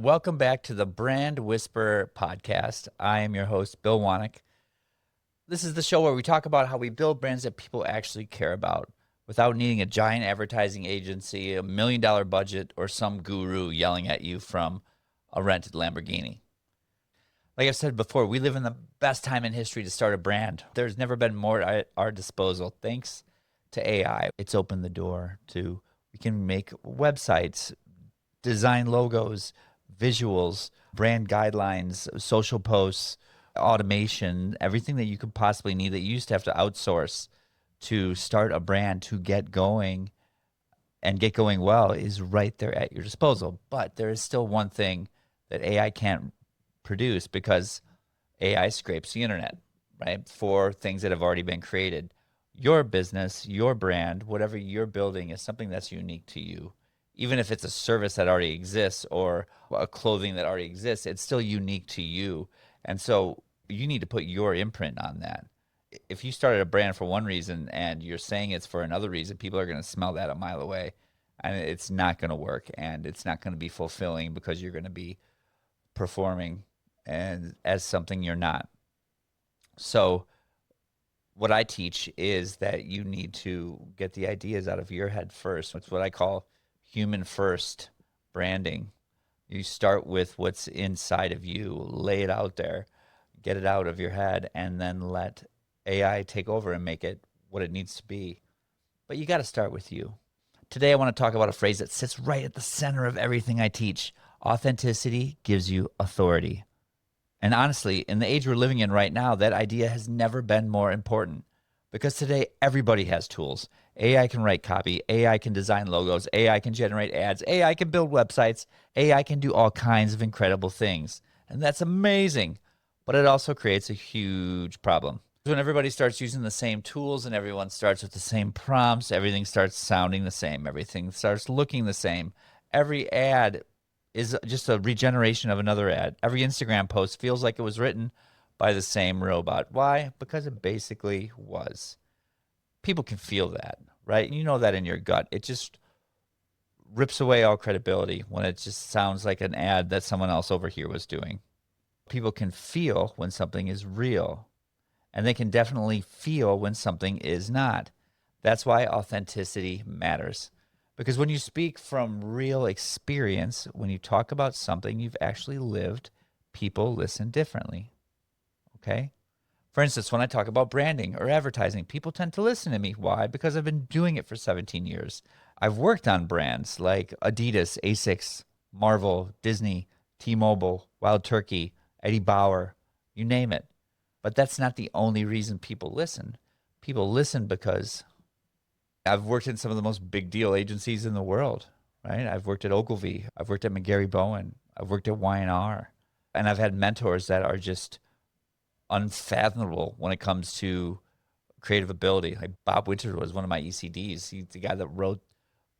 Welcome back to the Brand Whisperer podcast. I am your host, Bill Wanick. This is the show where we talk about how we build brands that people actually care about without needing a giant advertising agency, $1 million budget, or some guru yelling at you from a rented Lamborghini. Like I've said before, we live in the best time in history to start a brand. There's never been more at our disposal. Thanks to AI, it's opened the door to, we can make websites, design logos, visuals, brand guidelines, social posts, automation, everything that you could possibly need that you used to have to outsource to start a brand to get going and get going well is right there at your disposal. But there is still one thing that AI can't produce because AI scrapes the internet, right? For things that have already been created. Your business, your brand, whatever you're building is something that's unique to you. Even if it's a service that already exists or a clothing that already exists, it's still unique to you. And so you need to put your imprint on that. If you started a brand for one reason and you're saying it's for another reason, people are going to smell that a mile away. And it's not going to work. And it's not going to be fulfilling because you're going to be performing and as something you're not. So what I teach is that you need to get the ideas out of your head first. It's what I call human first branding. You start with what's inside of you, lay it out there, get it out of your head, and then let AI take over and make it what it needs to be. But you got to start with you. Today, I want to talk about a phrase that sits right at the center of everything I teach. Authenticity gives you authority. And honestly, in the age we're living in right now, that idea has never been more important because today everybody has tools. AI can write copy, AI can design logos, AI can generate ads, AI can build websites, AI can do all kinds of incredible things. And that's amazing. But it also creates a huge problem. When everybody starts using the same tools and everyone starts with the same prompts, everything starts sounding the same, everything starts looking the same. Every ad is just a regeneration of another ad. Every Instagram post feels like it was written by the same robot. Why? Because it basically was. People can feel that, right? You know that in your gut. It just rips away all credibility when it just sounds like an ad that someone else over here was doing. People can feel when something is real, and they can definitely feel when something is not. That's why authenticity matters. Because when you speak from real experience, when you talk about something you've actually lived, people listen differently. Okay? For instance, when I talk about branding or advertising, people tend to listen to me. Why? Because I've been doing it for 17 years. I've worked on brands like Adidas, Asics, Marvel, Disney, T-Mobile, Wild Turkey, Eddie Bauer, you name it. But that's not the only reason people listen. People listen because I've worked in some of the most big deal agencies in the world, right? I've worked at Ogilvy. I've worked at McGarry Bowen. I've worked at Y&R. And I've had mentors that are just unfathomable when it comes to creative ability. Like Bob Winter was one of my ECDs. He's the guy that wrote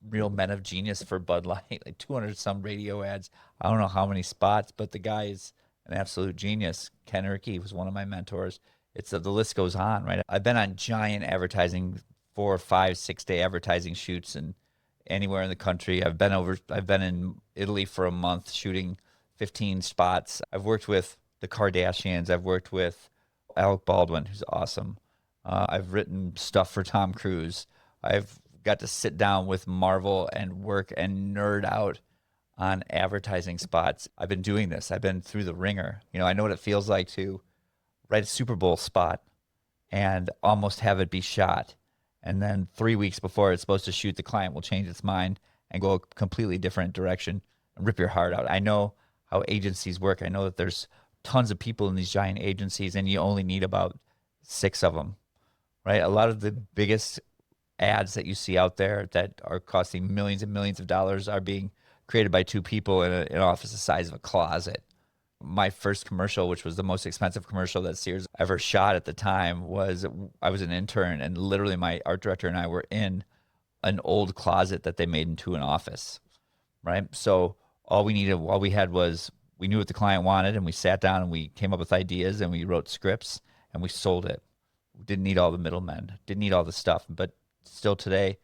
Real Men of Genius for Bud Light, like 200 some radio ads. I don't know how many spots, but the guy is an absolute genius. Ken Erke was one of my mentors. The list goes on, right? I've been on giant advertising 4, 5, 6 day advertising shoots and anywhere in the country. I've been in Italy for a month shooting 15 spots. I've worked with the Kardashians. I've worked with Alec Baldwin, who's awesome. I've written stuff for Tom Cruise. I've got to sit down with Marvel and work and nerd out on advertising spots. I've been doing this. I've been through the ringer. I know what it feels like to write a Super Bowl spot and almost have it be shot. And then 3 weeks before it's supposed to shoot, the client will change its mind and go a completely different direction and rip your heart out. I know how agencies work. I know that there's tons of people in these giant agencies and you only need about 6 of them, right? A lot of the biggest ads that you see out there that are costing millions and millions of dollars are being created by 2 people in an office the size of a closet. My first commercial, which was the most expensive commercial that Sears ever shot at the time, was I was an intern, and literally my art director and I were in an old closet that they made into an office, right? So all we had was we knew what the client wanted, and we sat down and we came up with ideas and we wrote scripts and we sold it. We didn't need all the middlemen, didn't need all the stuff, but still today,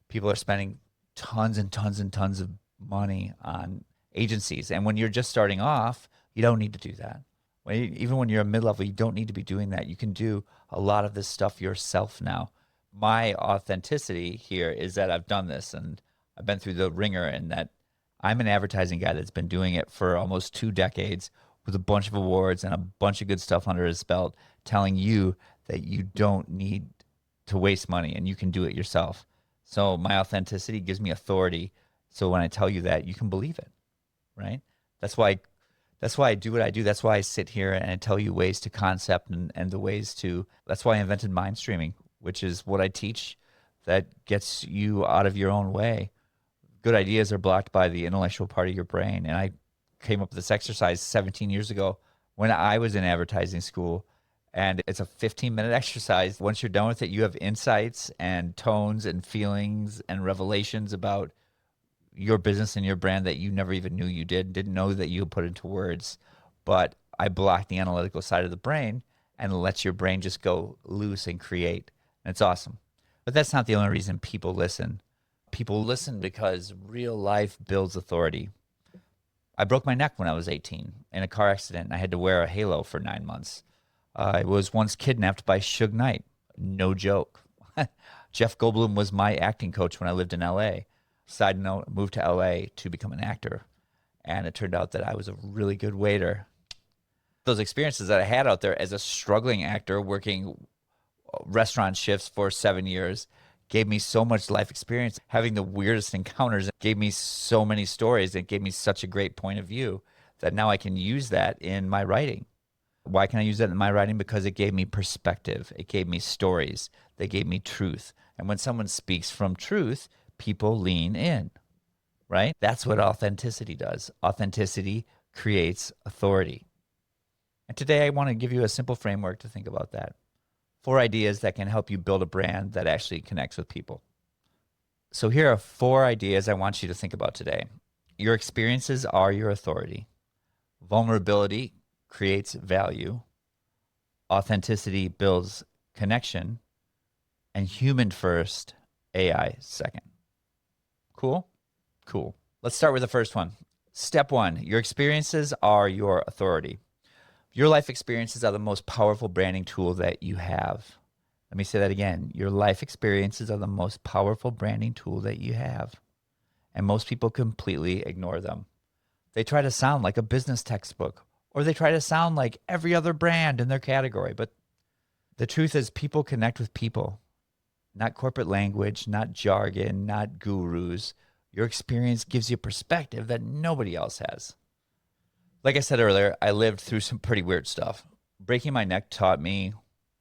people are spending tons and tons and tons of money on agencies. And when you're just starting off, you don't need to do that. Even when you're a mid-level, you don't need to be doing that. You can do a lot of this stuff yourself now. My authenticity here is that I've done this and I've been through the ringer, and that I'm an advertising guy that's been doing it for almost 2 decades with a bunch of awards and a bunch of good stuff under his belt, telling you that you don't need to waste money and you can do it yourself. So my authenticity gives me authority. So when I tell you that, you can believe it, right? That's why that's why I do what I do. That's why I sit here and I tell you ways to concept and the ways to, that's why I invented MindStreaming, which is what I teach that gets you out of your own way. Good ideas are blocked by the intellectual part of your brain. And I came up with this exercise 17 years ago when I was in advertising school. And it's a 15-minute exercise. Once you're done with it, you have insights and tones and feelings and revelations about your business and your brand that you never even knew you didn't know that you put into words. But I block the analytical side of the brain and lets your brain just go loose and create. And it's awesome. But that's not the only reason people listen. People listen because real life builds authority. I broke my neck when I was 18 in a car accident, and I had to wear a halo for 9 months. I was once kidnapped by Suge Knight. No joke. Jeff Goldblum was my acting coach when I lived in LA. Side note, I moved to LA to become an actor. And it turned out that I was a really good waiter. Those experiences that I had out there as a struggling actor working restaurant shifts for 7 years gave me so much life experience. Having the weirdest encounters gave me so many stories. It gave me such a great point of view that now I can use that in my writing. Why can I use that in my writing? Because it gave me perspective. It gave me stories. They gave me truth. And when someone speaks from truth, people lean in, right? That's what authenticity does. Authenticity creates authority. And today I want to give you a simple framework to think about that. 4 ideas that can help you build a brand that actually connects with people. So here are 4 ideas I want you to think about today. Your experiences are your authority. Vulnerability creates value. Authenticity builds connection. And human first, AI second. Cool? Cool. Let's start with the first one. Step 1, your experiences are your authority. Your life experiences are the most powerful branding tool that you have. Let me say that again. Your life experiences are the most powerful branding tool that you have. And most people completely ignore them. They try to sound like a business textbook, or they try to sound like every other brand in their category. But the truth is, people connect with people, not corporate language, not jargon, not gurus. Your experience gives you perspective that nobody else has. Like I said earlier, I lived through some pretty weird stuff. Breaking my neck taught me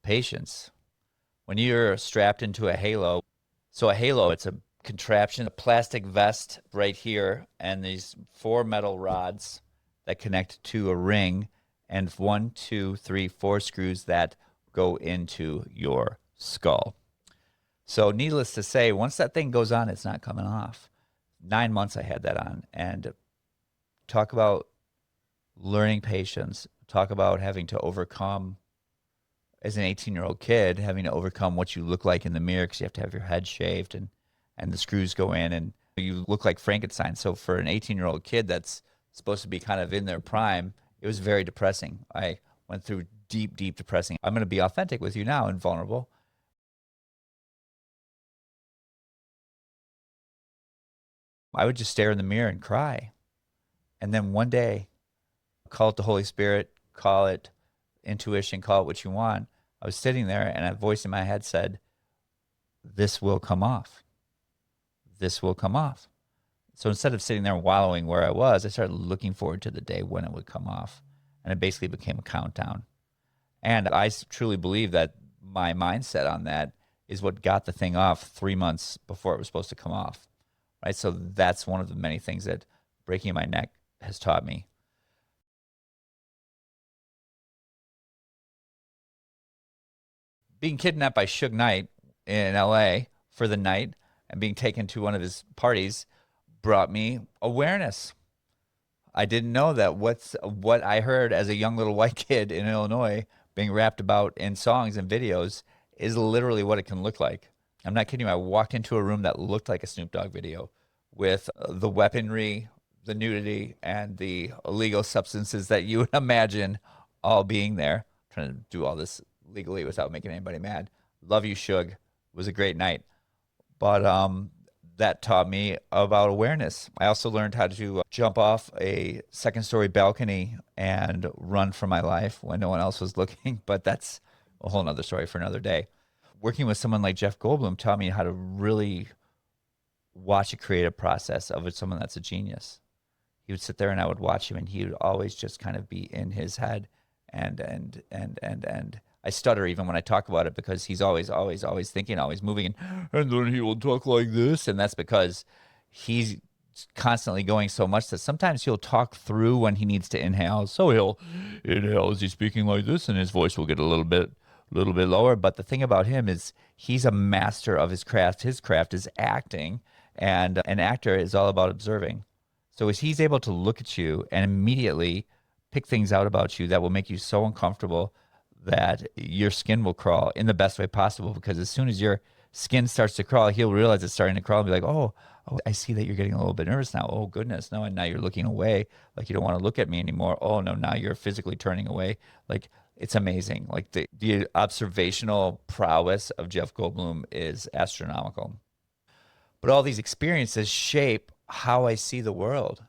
patience. When you're strapped into a halo, so a halo, it's a contraption, a plastic vest right here, and these 4 metal rods that connect to a ring, and 1, 2, 3, 4 screws that go into your skull. So needless to say, once that thing goes on, it's not coming off. 9 months I had that on. And talk about learning patience. Talk about having to overcome, as an 18-year-old kid, having to overcome what you look like in the mirror because you have to have your head shaved and the screws go in and you look like Frankenstein. So for an 18-year-old kid that's supposed to be kind of in their prime, it was very depressing. I went through deep, deep depressing. I'm going to be authentic with you now and vulnerable. I would just stare in the mirror and cry. And then one day, call it the Holy Spirit, call it intuition, call it what you want. I was sitting there and a voice in my head said, this will come off. This will come off. So instead of sitting there wallowing where I was, I started looking forward to the day when it would come off. And it basically became a countdown. And I truly believe that my mindset on that is what got the thing off 3 months before it was supposed to come off. Right? So that's one of the many things that breaking my neck has taught me. Being kidnapped by Suge Knight in LA for the night and being taken to one of his parties brought me awareness. I didn't know that what I heard as a young little white kid in Illinois being rapped about in songs and videos is literally what it can look like. I'm not kidding you. I walked into a room that looked like a Snoop Dogg video with the weaponry, the nudity and the illegal substances that you would imagine all being there. I'm trying to do all this legally without making anybody mad. Love you, Shug. It was a great night. But that taught me about awareness. I also learned how to jump off a second story balcony and run for my life when no one else was looking. But that's a whole nother story for another day. Working with someone like Jeff Goldblum taught me how to really watch a creative process of someone that's a genius. He would sit there and I would watch him and he would always just kind of be in his head and I stutter even when I talk about it because he's always thinking, always moving, and then he will talk like this. And that's because he's constantly going so much that sometimes he'll talk through when he needs to inhale. So he'll inhale as he's speaking like this, and his voice will get a little bit lower. But the thing about him is he's a master of his craft. His craft is acting, and an actor is all about observing. So as he's able to look at you and immediately pick things out about you that will make you so uncomfortable that your skin will crawl in the best way possible. Because as soon as your skin starts to crawl, he'll realize it's starting to crawl and be like, oh, I see that you're getting a little bit nervous now. Oh, goodness. No, and now you're looking away like you don't want to look at me anymore. Oh, no, now you're physically turning away. Like, it's amazing. Like, the observational prowess of Jeff Goldblum is astronomical. But all these experiences shape how I see the world.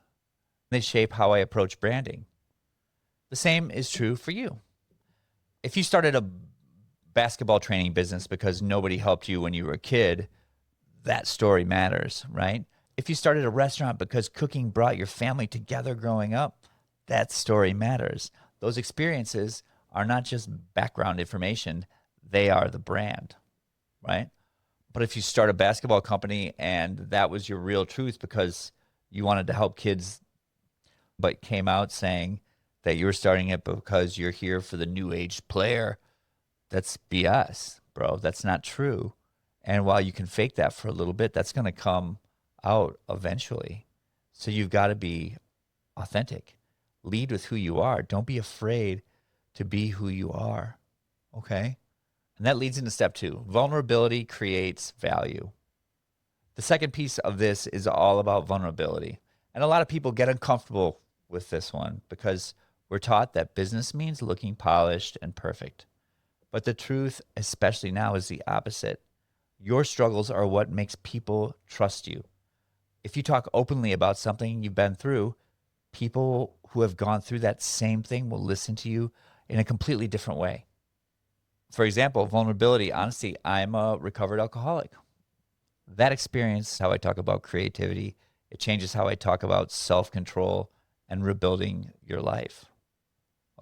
They shape how I approach branding. The same is true for you. If you started a basketball training business because nobody helped you when you were a kid, that story matters, right? If you started a restaurant because cooking brought your family together growing up, that story matters. Those experiences are not just background information, they are the brand, right? But if you start a basketball company and that was your real truth because you wanted to help kids, but came out saying that you were starting it because you're here for the new age player, that's BS, bro. That's not true. And while you can fake that for a little bit, that's going to come out eventually. So you've got to be authentic. Lead with who you are. Don't be afraid to be who you are. Okay? And that leads into step 2. Vulnerability creates value. The second piece of this is all about vulnerability. And a lot of people get uncomfortable with this one because we're taught that business means looking polished and perfect. But the truth, especially now, is the opposite. Your struggles are what makes people trust you. If you talk openly about something you've been through, people who have gone through that same thing will listen to you in a completely different way. For example, vulnerability, honesty. I'm a recovered alcoholic. That experience, how I talk about creativity, it changes how I talk about self-control and rebuilding your life.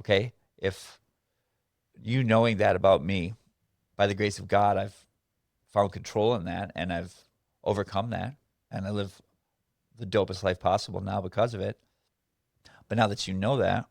Okay? If you knowing that about me, by the grace of God, I've found control in that and I've overcome that and I live the dopest life possible now because of it. But now that you know that,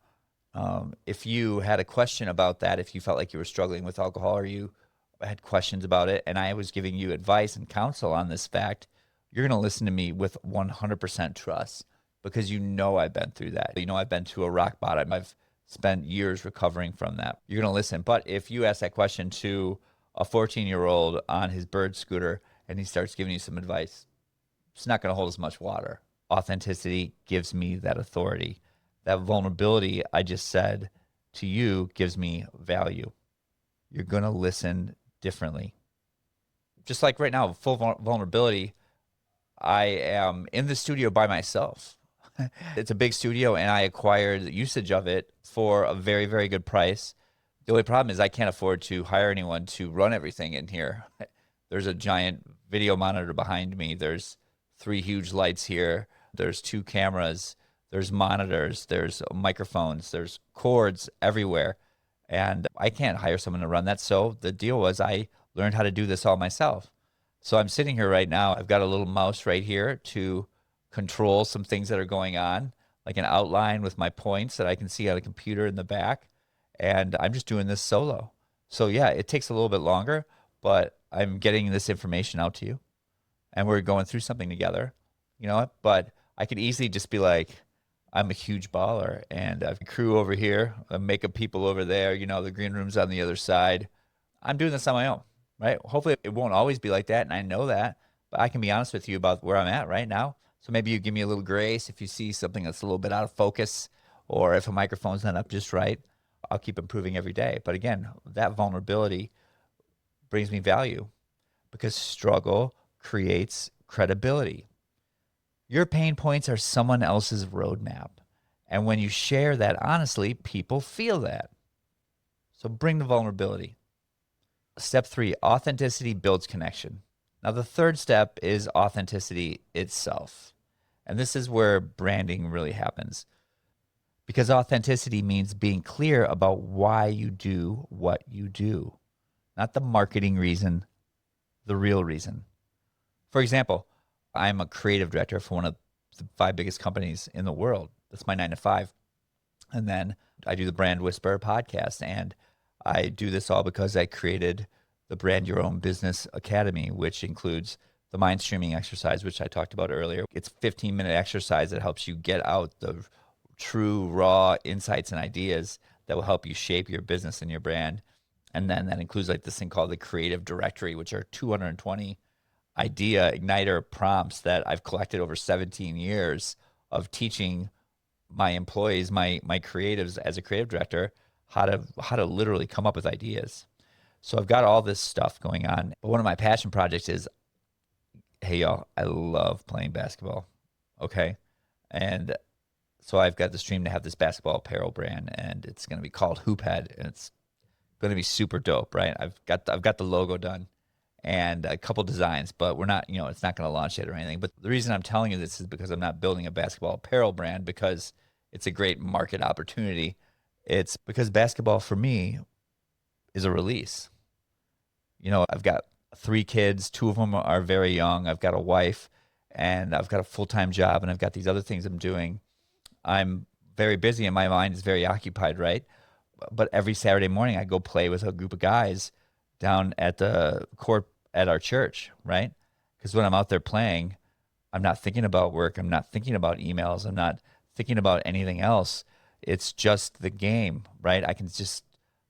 if you had a question about that, if you felt like you were struggling with alcohol or you had questions about it and I was giving you advice and counsel on this fact, you're going to listen to me with 100% trust because you know I've been through that. You know I've been to a rock bottom. I've spent years recovering from that. You're going to listen. But if you ask that question to a 14-year-old on his bird scooter and he starts giving you some advice, it's not going to hold as much water. Authenticity gives me that authority. That vulnerability I just said to you gives me value. You're going to listen differently. Just like right now, full vulnerability, I am in the studio by myself. It's a big studio, and I acquired usage of it for a very, very good price. The only problem is I can't afford to hire anyone to run everything in here. There's a giant video monitor behind me. There's 3 huge lights here. There's 2 cameras. There's monitors. There's microphones. There's cords everywhere. And I can't hire someone to run that. So the deal was I learned how to do this all myself. So I'm sitting here right now. I've got a little mouse right here to control some things that are going on, like an outline with my points that I can see on a computer in the back. And I'm just doing this solo. So yeah, it takes a little bit longer, but I'm getting this information out to you. And we're going through something together, you know, but I could easily just be like, I'm a huge baller and I've a crew over here, makeup people over there, you know, the green room's on the other side. I'm doing this on my own, right? Hopefully it won't always be like that. And I know that, but I can be honest with you about where I'm at right now. So maybe you give me a little grace if you see something that's a little bit out of focus, or if a microphone's not up just right. I'll keep improving every day. But again, that vulnerability brings me value because struggle creates credibility. Your pain points are someone else's roadmap. And when you share that honestly, people feel that. So bring the vulnerability. Step 3, authenticity builds connection. Now, the third step is authenticity itself. And this is where branding really happens because authenticity means being clear about why you do what you do, not the marketing reason, the real reason. For example, I'm a creative director for one of the 5 biggest companies in the world. That's my 9 to 5. And then I do the Brand Whisperer podcast. And I do this all because I created the Brand Your Own Business Academy, which includes the MindStreaming exercise, which I talked about earlier. It's a 15-minute exercise that helps you get out the true, raw insights and ideas that will help you shape your business and your brand. And then that includes like this thing called the Creative Directory, which are 220 idea igniter prompts that I've collected over 17 years of teaching my employees, my creatives as a creative director, how to literally come up with ideas. So I've got all this stuff going on. But one of my passion projects is, hey y'all, I love playing basketball. Okay. And so I've got this dream to have this basketball apparel brand, and it's going to be called Hoophead, and it's going to be super dope, right? I've got the logo done and a couple designs, but we're not, it's not going to launch yet or anything. But the reason I'm telling you this is because I'm not building a basketball apparel brand because it's a great market opportunity. It's because basketball for me is a release. I've got 3 kids, 2 of them are very young. I've got a wife and I've got a full-time job and I've got these other things I'm doing. I'm very busy and my mind is very occupied, right? But every Saturday morning I go play with a group of guys down at the court at our church, right? Because when I'm out there playing, I'm not thinking about work. I'm not thinking about emails. I'm not thinking about anything else. It's just the game, right? I can just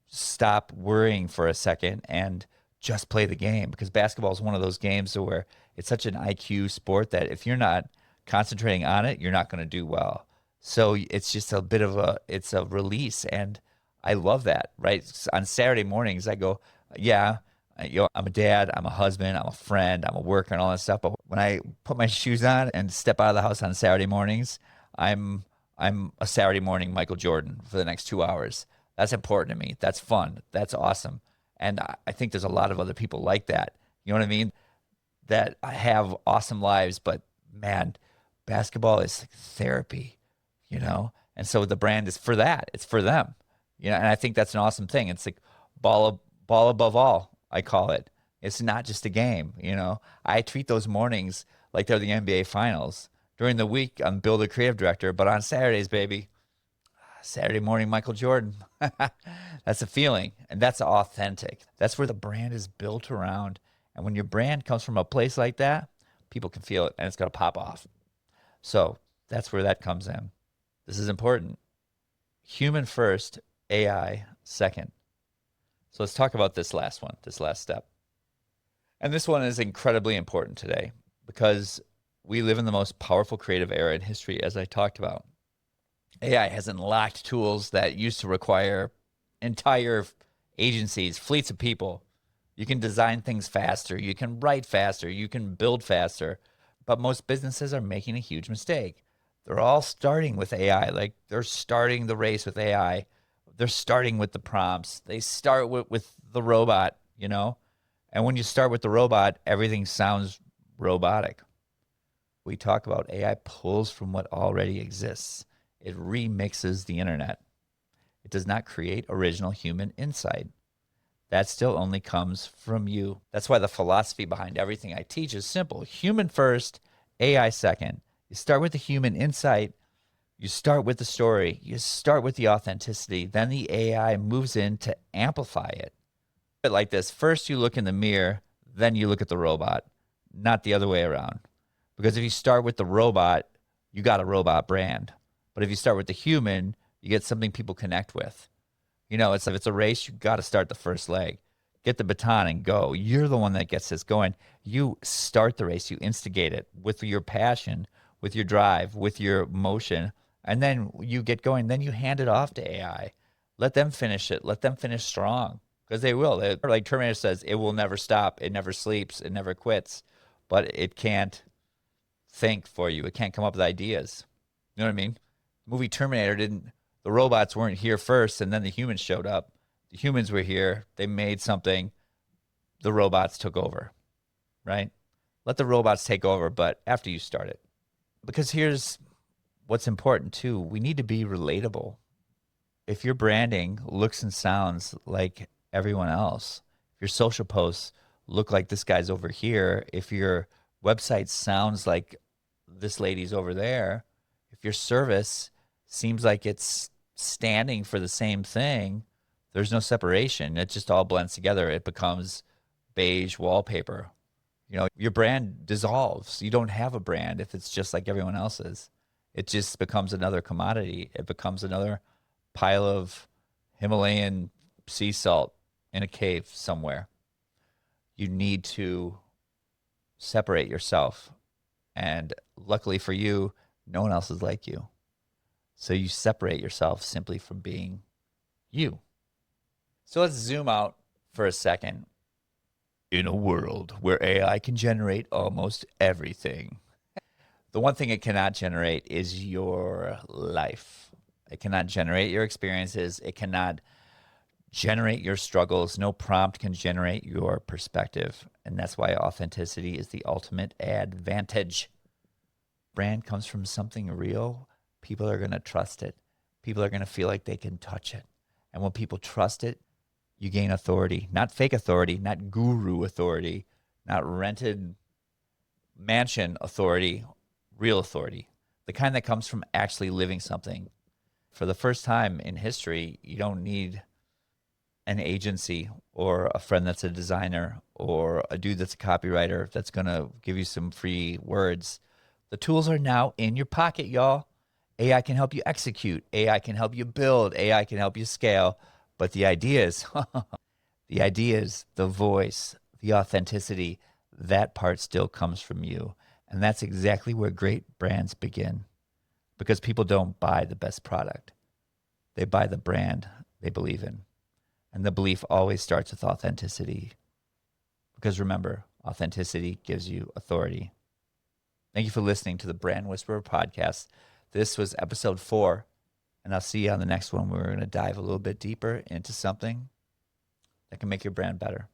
stop worrying for a second and just play the game because basketball is one of those games where it's such an IQ sport that if you're not concentrating on it, you're not going to do well. So it's just it's a release. And I love that, right? On Saturday mornings, I go, yeah, I'm a dad, I'm a husband, I'm a friend, I'm a worker and all that stuff. But when I put my shoes on and step out of the house on Saturday mornings, I'm a Saturday morning Michael Jordan for the next 2 hours. That's important to me. That's fun. That's awesome. And I think there's a lot of other people like that. You know what I mean? That have awesome lives, but man, basketball is like therapy, And so the brand is for that. It's for them. And I think that's an awesome thing. It's like ball above all, I call it. It's not just a game, I treat those mornings like they're the NBA finals. During the week, I'm Bill the creative director, but on Saturdays, baby, Saturday morning, Michael Jordan. That's a feeling, and that's authentic. That's where the brand is built around. And when your brand comes from a place like that, people can feel it, and it's going to pop off. So that's where that comes in. This is important. Human first, AI second. So let's talk about this last step. And this one is incredibly important today because we live in the most powerful creative era in history, as I talked about. AI has unlocked tools that used to require entire agencies, fleets of people. You can design things faster, you can write faster, you can build faster. But most businesses are making a huge mistake. They're all starting with AI. Like they're starting the race with AI. They're starting with the prompts. They start with the robot, And when you start with the robot, everything sounds robotic. We talk about AI pulls from what already exists. It remixes the internet. It does not create original human insight. That still only comes from you. That's why the philosophy behind everything I teach is simple. Human first, AI second. You start with the human insight. You start with the story. You start with the authenticity. Then the AI moves in to amplify it. But like this, first you look in the mirror, then you look at the robot, not the other way around. Because if you start with the robot, you got a robot brand. But if you start with the human, you get something people connect with. If it's a race, you got to start the first leg. Get the baton and go. You're the one that gets this going. You start the race. You instigate it with your passion, with your drive, with your motion, and then you get going. Then you hand it off to AI. Let them finish it. Let them finish strong because they will. Like Terminator says, it will never stop. It never sleeps. It never quits. But it can't think for you. It can't come up with ideas. You know what I mean? Movie Terminator didn't. The robots weren't here first, and then the humans showed up. The humans were here. They made something. The robots took over. Right? Let the robots take over, but after you start it. Because here's what's important too. We need to be relatable. If your branding looks and sounds like everyone else, if your social posts look like this guy's over here, if your website sounds like this lady's over there, if your service seems like it's standing for the same thing, there's no separation. It just all blends together. It becomes beige wallpaper. Your brand dissolves. You don't have a brand if it's just like everyone else's. It just becomes another commodity. It becomes another pile of Himalayan sea salt in a cave somewhere. You need to separate yourself. And luckily for you, no one else is like you. So you separate yourself simply from being you. So let's zoom out for a second. In a world where AI can generate almost everything, the one thing it cannot generate is your life. It cannot generate your experiences. It cannot generate your struggles. No prompt can generate your perspective. And that's why authenticity is the ultimate advantage. Brand comes from something real. People are going to trust it. People are going to feel like they can touch it. And when people trust it, you gain authority, not fake authority, not guru authority, not rented mansion authority, real authority, the kind that comes from actually living something. For the first time in history, you don't need an agency or a friend that's a designer or a dude that's a copywriter that's going to give you some free words. The tools are now in your pocket, y'all. AI can help you execute. AI can help you build. AI can help you scale. But the ideas, the voice, the authenticity, that part still comes from you. And that's exactly where great brands begin. Because people don't buy the best product. They buy the brand they believe in. And the belief always starts with authenticity. Because remember, authenticity gives you authority. Thank you for listening to the Brand Whisperer podcast. This was episode 4. And I'll see you on the next one. We're going to dive a little bit deeper into something that can make your brand better.